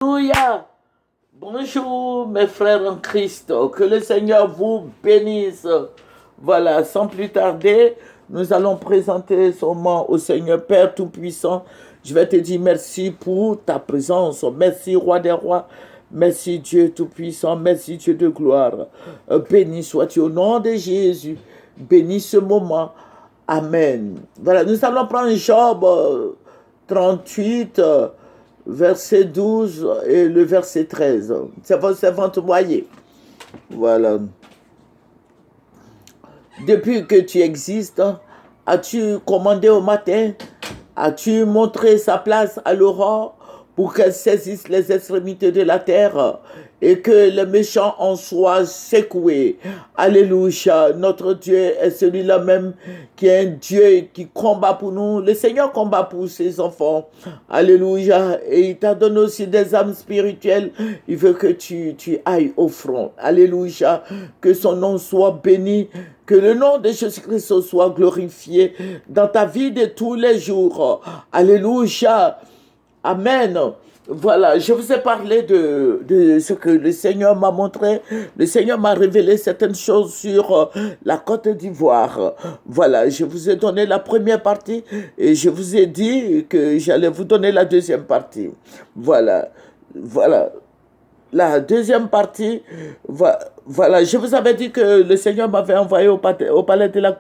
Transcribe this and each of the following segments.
Alléluia. Bonjour mes frères en Christ, que le Seigneur vous bénisse. Voilà, sans plus tarder, nous allons présenter son nom au Seigneur Père Tout-Puissant. Je vais te dire merci pour ta présence. Merci Roi des Rois. Merci Dieu Tout-Puissant. Merci Dieu de gloire. Béni sois-tu au nom de Jésus. Bénis ce moment. Amen. Voilà, nous allons prendre Job 38, verset 12 et le verset 13. C'est votre servante moyenne. Voilà. Depuis que tu existes, as-tu commandé au matin? As-tu montré sa place à l'aurore pour qu'elle saisisse les extrémités de la terre et que les méchants en soient secoués? Alléluia. Notre Dieu est celui-là même qui est un Dieu qui combat pour nous. Le Seigneur combat pour ses enfants. Alléluia. Et il t'a donné aussi des âmes spirituelles. Il veut que tu ailles au front. Alléluia. Que son nom soit béni. Que le nom de Jésus-Christ soit glorifié dans ta vie de tous les jours. Alléluia. Amen. Voilà, je vous ai parlé de ce que le Seigneur m'a montré. Le Seigneur m'a révélé certaines choses sur la Côte d'Ivoire. Voilà, je vous ai donné la première partie et je vous ai dit que j'allais vous donner la deuxième partie. Voilà, voilà. La deuxième partie, voilà, je vous avais dit que le Seigneur m'avait envoyé au palais de la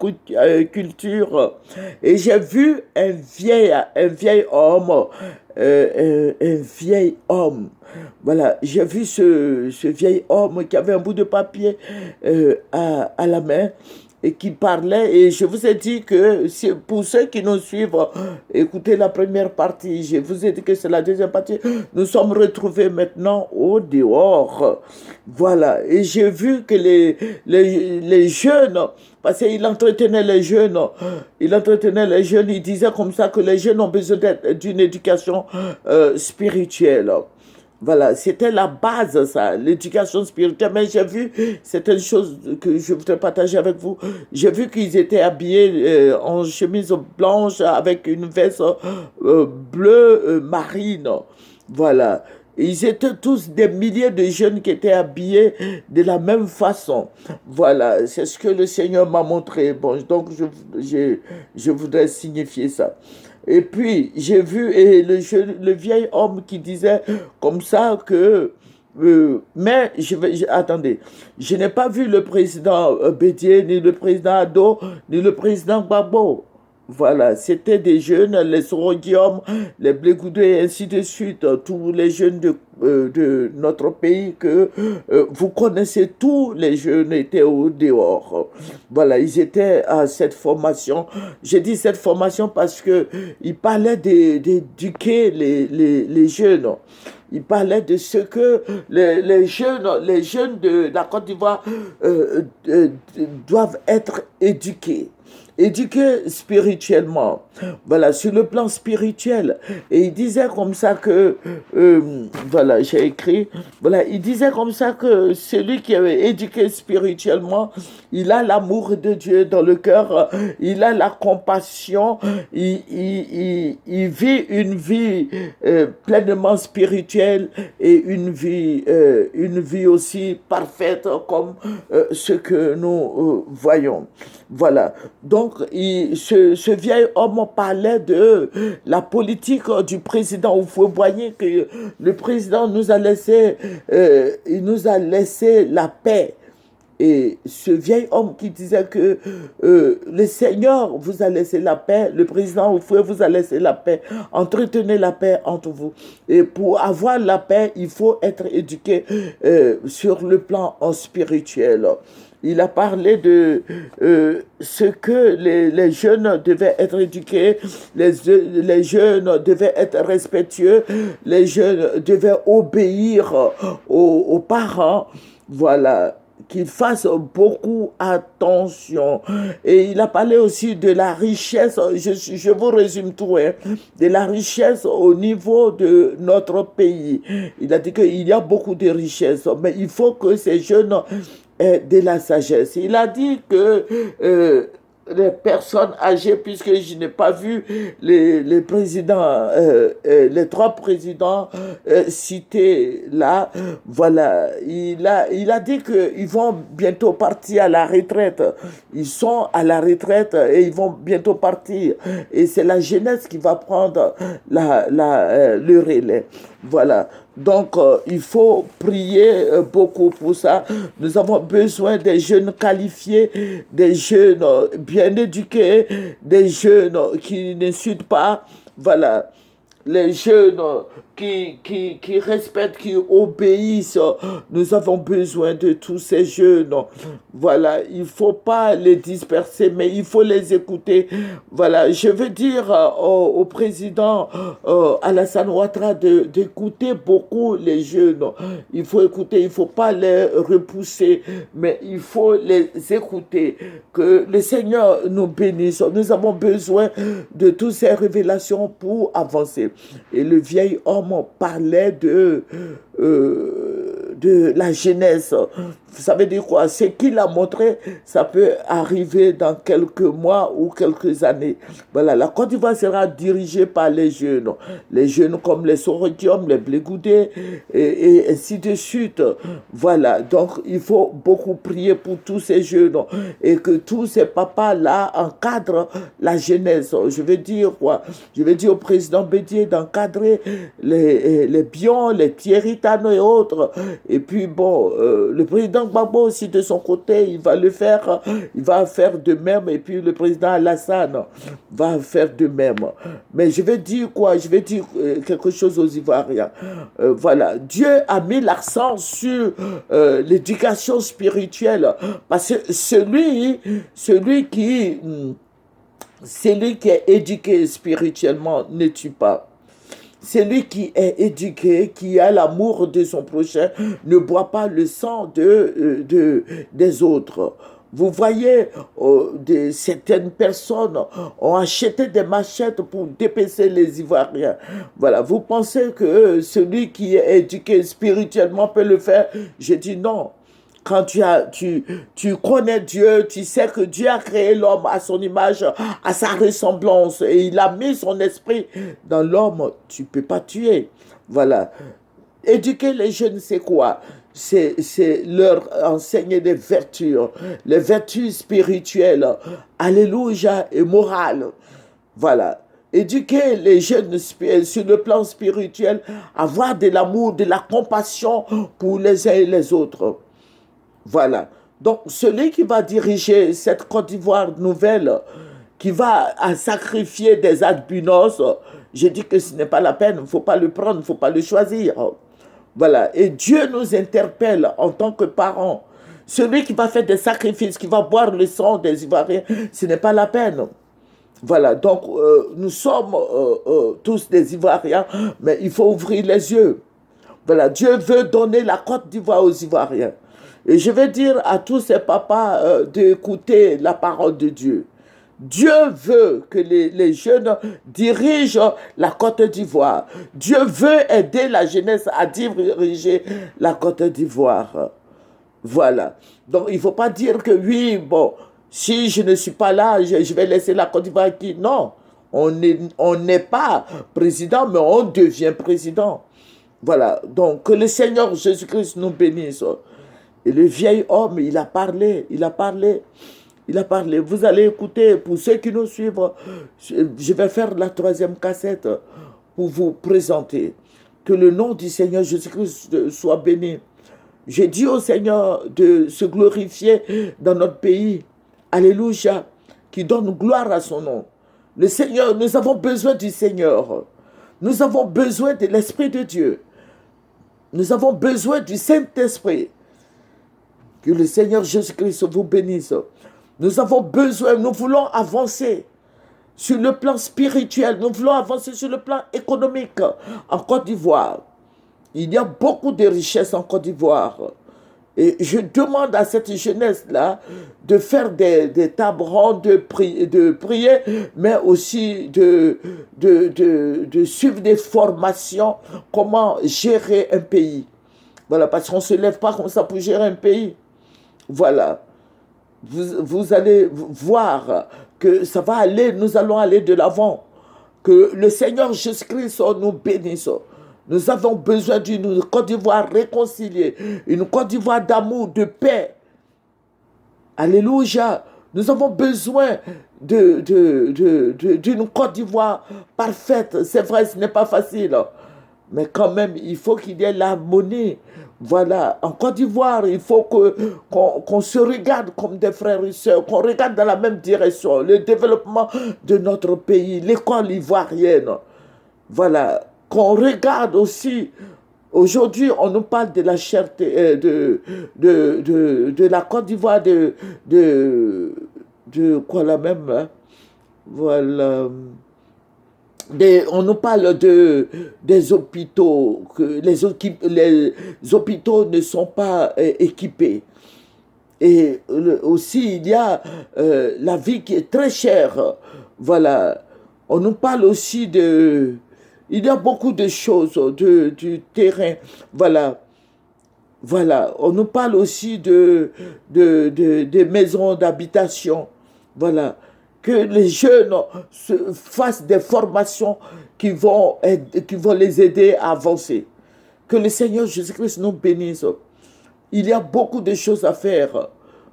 culture et j'ai vu un vieil homme, un vieil homme. Voilà, j'ai vu ce vieil homme qui avait un bout de papier à la main et qui parlait, et je vous ai dit que pour ceux qui nous suivent, écoutez la première partie, je vous ai dit que c'est la deuxième partie, nous sommes retrouvés maintenant au dehors, voilà, et j'ai vu que les jeunes, parce qu'il entretenait les jeunes, il disait comme ça que les jeunes ont besoin d'une éducation spirituelle. Voilà, c'était la base, ça, l'éducation spirituelle. Mais j'ai vu certaines choses que je voudrais partager avec vous. J'ai vu qu'ils étaient habillés en chemise blanche avec une veste bleue marine. Voilà. Ils étaient tous des milliers de jeunes qui étaient habillés de la même façon. Voilà, c'est ce que le Seigneur m'a montré. Bon, donc je voudrais signifier ça. Et puis, j'ai vu le vieil homme qui disait comme ça que... mais attendez, je n'ai pas vu le président Bédier, ni le président Ado, ni le président Gbagbo. Voilà, c'était des jeunes, les Sorodium, les Blé-Goudé et ainsi de suite, tous les jeunes de notre pays que vous connaissez, tous les jeunes étaient au dehors. Voilà, ils étaient à cette formation. J'ai dit cette formation parce que il parlait d'éduquer les jeunes. Il parlait de ce que les jeunes de la Côte d'Ivoire doivent être éduqués spirituellement, voilà, sur le plan spirituel. Et il disait comme ça que, voilà, j'ai écrit, voilà, il disait comme ça que celui qui est éduqué spirituellement, il a l'amour de Dieu dans le cœur, il a la compassion, il vit une vie pleinement spirituelle et une vie aussi parfaite comme ce que nous voyons. Voilà. Donc, ce vieil homme parlait de la politique du président. Vous voyez que le président nous a laissé, il nous a laissé la paix. Et ce vieil homme qui disait que le Seigneur vous a laissé la paix, le président Oufoué vous a laissé la paix, entretenez la paix entre vous. Et pour avoir la paix, il faut être éduqué sur le plan spirituel. Il a parlé de ce que les jeunes devaient être éduqués, les jeunes devaient être respectueux, les jeunes devaient obéir aux parents. Voilà, qu'ils fassent beaucoup attention. Et il a parlé aussi de la richesse, je vous résume tout, hein, de la richesse au niveau de notre pays. Il a dit qu'il y a beaucoup de richesses, mais il faut que ces jeunes aient de la sagesse. Il a dit que les personnes âgées, puisque je n'ai pas vu les présidents, les trois présidents cités là. Voilà, il a dit qu'ils vont bientôt partir à la retraite. Ils sont à la retraite et ils vont bientôt partir. Et c'est la jeunesse qui va prendre le relais. Voilà. Donc, il faut prier beaucoup pour ça. Nous avons besoin des jeunes qualifiés, des jeunes bien éduqués, des jeunes qui n'insultent pas. Voilà. Les jeunes qui respectent, qui obéissent. Nous avons besoin de tous ces jeunes. Voilà, il ne faut pas les disperser, mais il faut les écouter. Voilà, je veux dire au président Alassane Ouattara d'écouter beaucoup les jeunes. Il faut écouter, il ne faut pas les repousser, mais il faut les écouter. Que le Seigneur nous bénisse. Nous avons besoin de toutes ces révélations pour avancer. Et le vieil homme parlait de la jeunesse. Vous savez dire quoi? Ce qu'il a montré, ça peut arriver dans quelques mois ou quelques années. Voilà, la Côte d'Ivoire sera dirigée par les jeunes. Les jeunes comme les Sorodium, les Blégoudé, et ainsi de suite. Voilà, donc il faut beaucoup prier pour tous ces jeunes et que tous ces papas-là encadrent la jeunesse. Je veux dire quoi? Je veux dire au président Bédier d'encadrer les Bion, les Thierry Tano et autres. Et puis bon, le président Gbagbo aussi de son côté, il va le faire, il va faire de même. Et puis le président Alassane va faire de même. Mais je vais dire quoi? Je vais dire quelque chose aux Ivoiriens. Voilà, Dieu a mis l'accent sur l'éducation spirituelle. Parce que celui qui est éduqué spirituellement ne tue pas. Celui qui est éduqué, qui a l'amour de son prochain, ne boit pas le sang des autres. Vous voyez, certaines personnes ont acheté des machettes pour dépecer les Ivoiriens. Voilà, vous pensez que celui qui est éduqué spirituellement peut le faire? Je dis non. Quand tu connais Dieu, tu sais que Dieu a créé l'homme à son image, à sa ressemblance, et il a mis son esprit dans l'homme, tu ne peux pas tuer. Voilà. Éduquer les jeunes, c'est quoi? C'est leur enseigner des vertus, les vertus spirituelles, alléluia, et morales. Voilà. Éduquer les jeunes sur le plan spirituel, avoir de l'amour, de la compassion pour les uns et les autres. Voilà. Donc, celui qui va diriger cette Côte d'Ivoire nouvelle, qui va sacrifier des albinos, je dis que ce n'est pas la peine, il ne faut pas le prendre, il ne faut pas le choisir. Voilà. Et Dieu nous interpelle en tant que parents. Celui qui va faire des sacrifices, qui va boire le sang des Ivoiriens, ce n'est pas la peine. Voilà. Donc, nous sommes tous des Ivoiriens, mais il faut ouvrir les yeux. Voilà. Dieu veut donner la Côte d'Ivoire aux Ivoiriens. Et je vais dire à tous ces papas d'écouter la parole de Dieu. Dieu veut que les jeunes dirigent la Côte d'Ivoire. Dieu veut aider la jeunesse à diriger la Côte d'Ivoire. Voilà. Donc, il ne faut pas dire que oui, bon, si je ne suis pas là, je vais laisser la Côte d'Ivoire qui... Non, on n'est pas président, mais on devient président. Voilà. Donc, que le Seigneur Jésus-Christ nous bénisse. Et le vieil homme, il a parlé. Vous allez écouter, pour ceux qui nous suivent, je vais faire la 3e cassette pour vous présenter. Que le nom du Seigneur Jésus-Christ soit béni. J'ai dit au Seigneur de se glorifier dans notre pays. Alléluia. Qui donne gloire à son nom. Le Seigneur, nous avons besoin du Seigneur. Nous avons besoin de l'Esprit de Dieu. Nous avons besoin du Saint-Esprit. Que le Seigneur Jésus-Christ vous bénisse. Nous avons besoin, nous voulons avancer sur le plan spirituel, nous voulons avancer sur le plan économique en Côte d'Ivoire. Il y a beaucoup de richesses en Côte d'Ivoire. Et je demande à cette jeunesse-là de faire des tables rondes, de prier, mais aussi de suivre des formations, comment gérer un pays. Voilà, parce qu'on ne se lève pas comme ça pour gérer un pays. Voilà. Vous allez voir que ça va aller, nous allons aller de l'avant. Que le Seigneur Jésus-Christ nous bénisse. Nous avons besoin d'une Côte d'Ivoire réconciliée, une Côte d'Ivoire d'amour, de paix. Alléluia. Nous avons besoin d'une Côte d'Ivoire parfaite. C'est vrai, ce n'est pas facile. Mais quand même, il faut qu'il y ait l'harmonie. Voilà, en Côte d'Ivoire, il faut qu'on se regarde comme des frères et sœurs, qu'on regarde dans la même direction. Le développement de notre pays, l'école ivoirienne. Voilà, qu'on regarde aussi. Aujourd'hui, on nous parle de la cherté, de la Côte d'Ivoire, de quoi la même, hein? Voilà. On nous parle des hôpitaux, que les hôpitaux ne sont pas équipés. Et aussi, il y a la vie qui est très chère. Voilà. On nous parle aussi de... Il y a beaucoup de choses, du terrain. Voilà. Voilà. On nous parle aussi des maisons d'habitation. Voilà. Que les jeunes fassent des formations qui vont les aider à avancer. Que le Seigneur Jésus-Christ nous bénisse. Il y a beaucoup de choses à faire.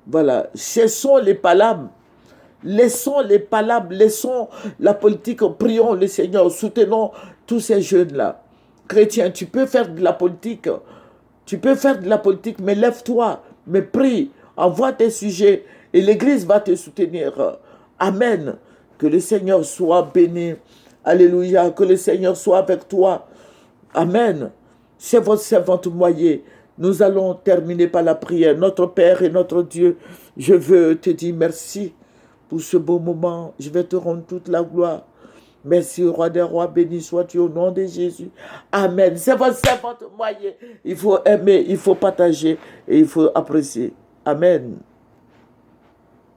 Voilà. Cessons les palabres. Laissons les palabres, laissons la politique, prions le Seigneur, soutenons tous ces jeunes-là. Chrétiens, tu peux faire de la politique, mais lève-toi, mais prie, envoie tes sujets et l'Église va te soutenir. Amen. Que le Seigneur soit béni. Alléluia. Que le Seigneur soit avec toi. Amen. C'est votre servante Moyer. Nous allons terminer par la prière. Notre Père et notre Dieu, je veux te dire merci pour ce beau moment. Je vais te rendre toute la gloire. Merci, roi des rois, béni sois-tu au nom de Jésus. Amen. C'est votre servante Moyer. Il faut aimer, il faut partager et il faut apprécier. Amen.